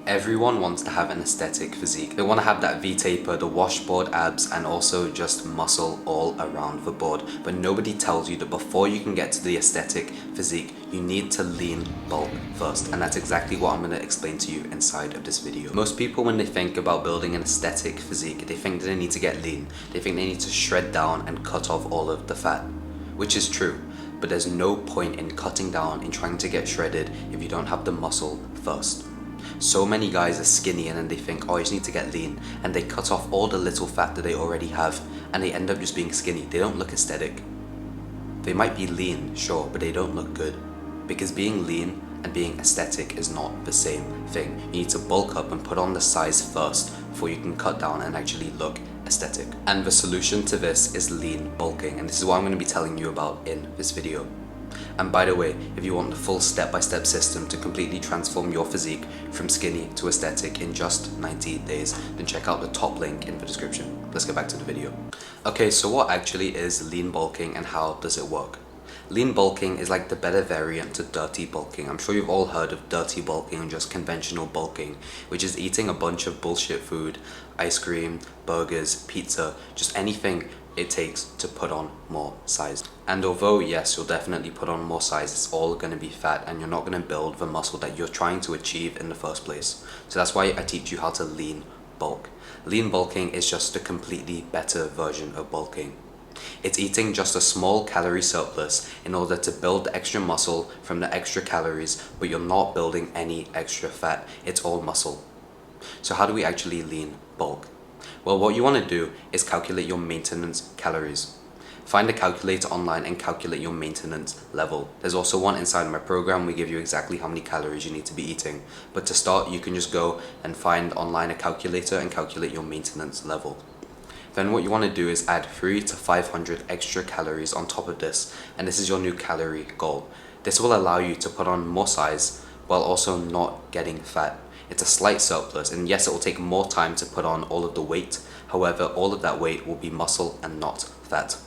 Everyone wants to have an aesthetic physique. They want to have that V-taper, the washboard abs, and also just muscle all around the board. But nobody tells you that before you can get to the aesthetic physique, you need to lean bulk first. And that's exactly what I'm going to explain to you inside of this video. Most people, when they think about building an aesthetic physique, they think that they need to get lean. They think they need to shred down and cut off all of the fat, which is true. But there's no point in cutting down and trying to get shredded if you don't have the muscle first. So many guys are skinny and then they think, oh, I just need to get lean, and they cut off all the little fat that they already have and they end up just being skinny. They don't look aesthetic. They might be lean, sure, but they don't look good, because being lean and being aesthetic is not the same thing. You need to bulk up and put on the size first before you can cut down and actually look aesthetic. And the solution to this is lean bulking, and this is what I'm going to be telling you about in this video. And by the way, if you want the full step-by-step system to completely transform your physique from skinny to aesthetic in just 90 days, then check out the top link in the description. Let's get back to the video. Okay, so what actually is lean bulking and how does it work? Lean bulking is like the better variant to dirty bulking. I'm sure you've all heard of dirty bulking and just conventional bulking, which is eating a bunch of bullshit food, ice cream, burgers, pizza, just anything it takes to put on more size. And although yes, you'll definitely put on more size, it's all going to be fat and you're not going to build the muscle that you're trying to achieve in the first place. So that's why I teach you how to lean bulk. Lean bulking is just a completely better version of bulking. It's eating just a small calorie surplus in order to build the extra muscle from the extra calories, but you're not building any extra fat. It's all muscle. So how do we actually lean bulk? Well, what you want to do is calculate your maintenance calories. Find a calculator online and calculate your maintenance level. There's also one inside my program. We give you exactly how many calories you need to be eating. But to start, you can just go and find online a calculator and calculate your maintenance level. Then what you want to do is add 300 to 500 extra calories on top of this, and this is your new calorie goal. This will allow you to put on more size while also not getting fat. It's a slight surplus, and yes, it will take more time to put on all of the weight. However, all of that weight will be muscle and not fat.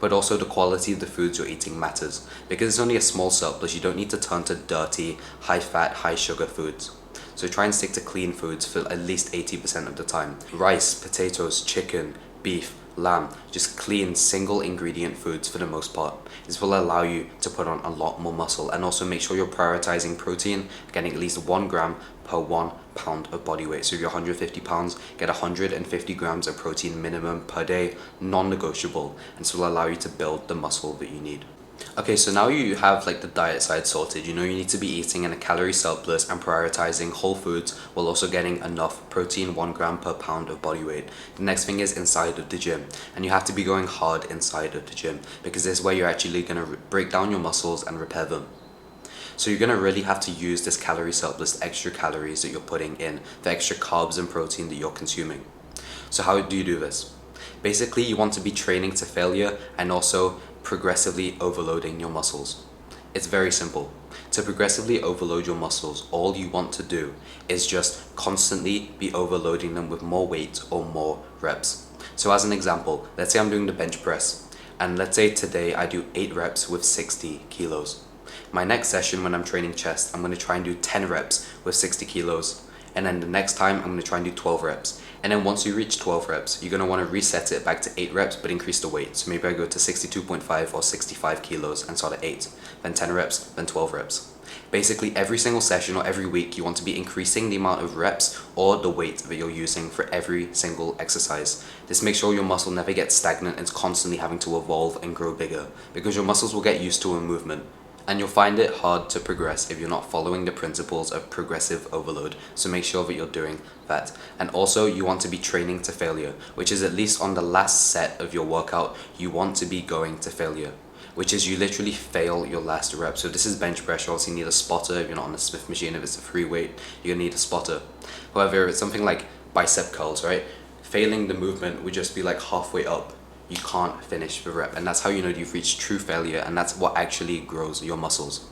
But also the quality of the foods you're eating matters. Because it's only a small surplus, you don't need to turn to dirty, high fat, high sugar foods. So try and stick to clean foods for at least 80% of the time. Rice, potatoes, chicken, beef, lamb, just clean single ingredient foods for the most part. This will allow you to put on a lot more muscle, and also make sure you're prioritizing protein, getting at least 1 gram per 1 pound of body weight. So if you're 150 pounds, get 150 grams of protein minimum per day, non-negotiable, and this will allow you to build the muscle that you need. Okay, so now you have like the diet side sorted. You know you need to be eating in a calorie surplus and prioritizing whole foods while also getting enough protein, 1 gram per pound of body weight. The next thing is inside of the gym, and you have to be going hard inside of the gym, because this is where you're actually going to break down your muscles and repair them. So you're going to really have to use this calorie surplus, the extra calories that you're putting in, the extra carbs and protein that you're consuming. So how do you do this? Basically, you want to be training to failure and also progressively overloading your muscles. It's very simple. To progressively overload your muscles, all you want to do is just constantly be overloading them with more weight or more reps. So as an example, let's say I'm doing the bench press, and let's say today I do 8 reps with 60 kilos. My next session, when I'm training chest, I'm going to try and do 10 reps with 60 kilos. And then the next time I'm going to try and do 12 reps. And then once you reach 12 reps, you're going to want to reset it back to 8 reps but increase the weight. So maybe I go to 62.5 or 65 kilos and start at 8, then 10 reps, then 12 reps. Basically every single session or every week you want to be increasing the amount of reps or the weight that you're using for every single exercise. This makes sure your muscle never gets stagnant and it's constantly having to evolve and grow bigger, because your muscles will get used to a movement. And you'll find it hard to progress if you're not following the principles of progressive overload. So make sure that you're doing that. And also you want to be training to failure, which is at least on the last set of your workout, you want to be going to failure, which is you literally fail your last rep. So if this is bench press, you obviously need a spotter. If you're not on a Smith machine, if it's a free weight, you're gonna need a spotter. However, if it's something like bicep curls, right? Failing the movement would just be like halfway up. You can't finish the rep, and that's how you know you've reached true failure, and that's what actually grows your muscles.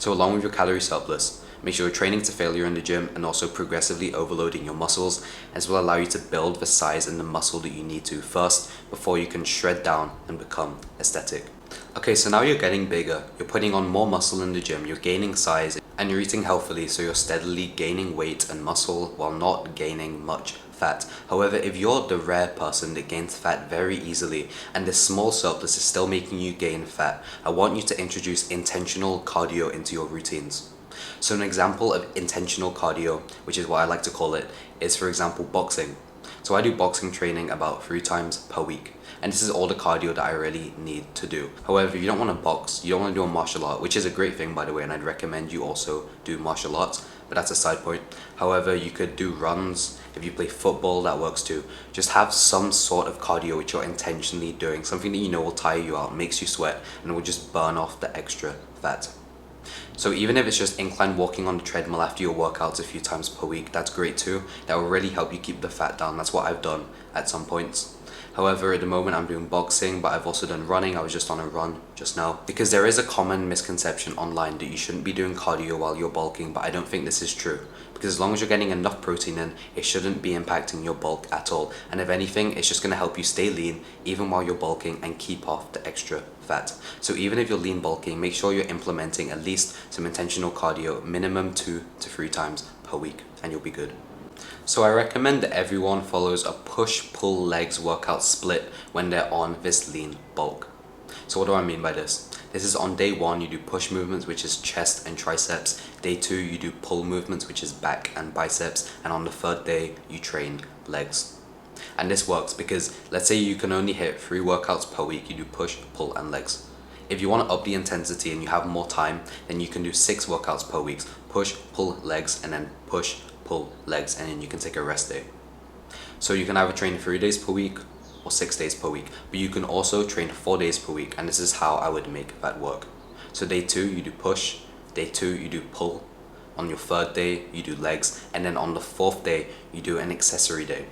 So along with your calorie surplus, make sure you're training to failure in the gym and also progressively overloading your muscles, as will allow you to build the size and the muscle that you need to first before you can shred down and become aesthetic. Okay, so now you're getting bigger, you're putting on more muscle in the gym, you're gaining size, and you're eating healthily, so you're steadily gaining weight and muscle while not gaining much fat. However, if you're the rare person that gains fat very easily and this small surplus is still making you gain fat, I want you to introduce intentional cardio into your routines. So an example of intentional cardio, which is what I like to call it, is for example boxing. So I do boxing training about 3 times per week. And this is all the cardio that I really need to do. However, if you don't want to box, you don't want to do a martial art, which is a great thing by the way, and I'd recommend you also do martial arts, but that's a side point. However, you could do runs. If you play football, that works too. Just have some sort of cardio which you're intentionally doing, something that you know will tire you out, makes you sweat, and will just burn off the extra fat. So even if it's just incline walking on the treadmill after your workouts a few times per week, that's great too. That will really help you keep the fat down. That's what I've done at some points. However, at the moment I'm doing boxing, but I've also done running. I was just on a run just now. Because there is a common misconception online that you shouldn't be doing cardio while you're bulking, but I don't think this is true. Because as long as you're getting enough protein in, it shouldn't be impacting your bulk at all. And if anything, it's just going to help you stay lean even while you're bulking and keep off the extra fat. So even if you're lean bulking, make sure you're implementing at least some intentional cardio, minimum 2 to 3 times per week, and you'll be good. So I recommend that everyone follows a push-pull legs workout split when they're on this lean bulk. So what do I mean by this? This is on day 1 you do push movements, which is chest and triceps. Day 2 you do pull movements, which is back and biceps. And on the 3rd day you train legs. And this works because let's say you can only hit 3 workouts per week, you do push, pull and legs. If you want to up the intensity and you have more time, then you can do 6 workouts per week. Push, pull, legs, and then push, pull, legs, and then you can take a rest day. So you can either train 3 days per week or 6 days per week, but you can also train 4 days per week, and this is how I would make that work. So day 2 you do push, day 2 you do pull, on your 3rd day you do legs, and then on the 4th day you do an accessory day.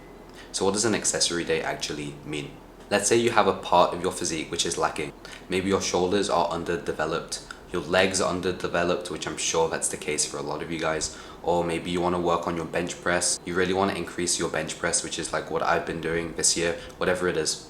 So what does an accessory day actually mean? Let's say you have a part of your physique which is lacking. Maybe your shoulders are underdeveloped, your legs are underdeveloped, which I'm sure that's the case for a lot of you guys. Or maybe you want to work on your bench press. You really want to increase your bench press, which is like what I've been doing this year, whatever it is.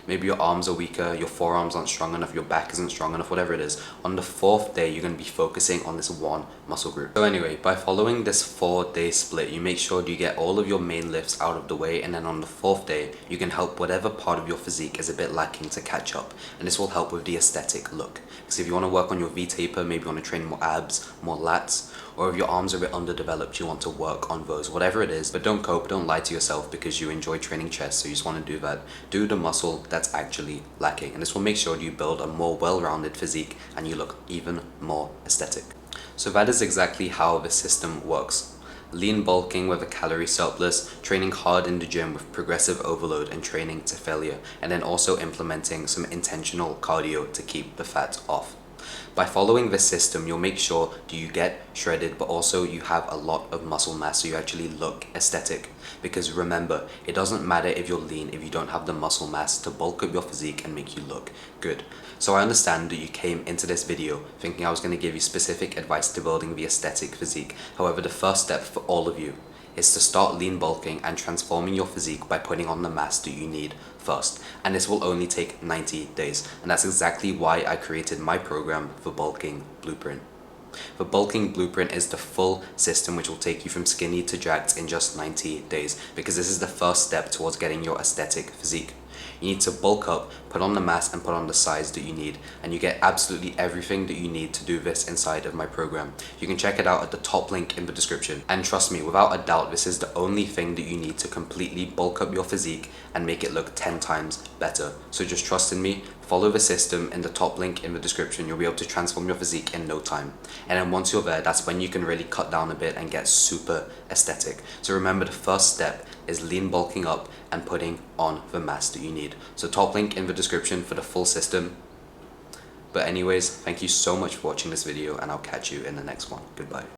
Maybe your arms are weaker, your forearms aren't strong enough, your back isn't strong enough, whatever it is. On the 4th day, you're going to be focusing on this one muscle group. So anyway, by following this 4-day split, you make sure you get all of your main lifts out of the way, and then on the 4th day, you can help whatever part of your physique is a bit lacking to catch up. And this will help with the aesthetic look. Because if you want to work on your V-taper, maybe you want to train more abs, more lats, or if your arms are a bit underdeveloped, you want to work on those, whatever it is. But don't cope, don't lie to yourself because you enjoy training chest, so you just want to do that. Do the muscle that's actually lacking, and this will make sure you build a more well-rounded physique and you look even more aesthetic. So that is exactly how the system works. Lean bulking with a calorie surplus, training hard in the gym with progressive overload and training to failure, and then also implementing some intentional cardio to keep the fat off. By following this system, you'll make sure that you get shredded, but also you have a lot of muscle mass, so you actually look aesthetic. Because remember, it doesn't matter if you're lean if you don't have the muscle mass to bulk up your physique and make you look good. So I understand that you came into this video thinking I was going to give you specific advice to building the aesthetic physique. However, the first step for all of you is to start lean bulking and transforming your physique by putting on the mass that you need first. And this will only take 90 days. And that's exactly why I created my program, the Bulking Blueprint. The Bulking Blueprint is the full system which will take you from skinny to jacked in just 90 days, because this is the first step towards getting your aesthetic physique. You need to bulk up, put on the mass and put on the size that you need, and you get absolutely everything that you need to do this inside of my program. You can check it out at the top link in the description, and trust me, without a doubt, this is the only thing that you need to completely bulk up your physique and make it look 10 times better. So just trust in me, follow the system in the top link in the description. You'll be able to transform your physique in no time. And then once you're there, that's when you can really cut down a bit and get super aesthetic. So remember, the first step is lean bulking up and putting on the mass that you need. So top link in the description for the full system. But anyways, thank you so much for watching this video, and I'll catch you in the next one. Goodbye.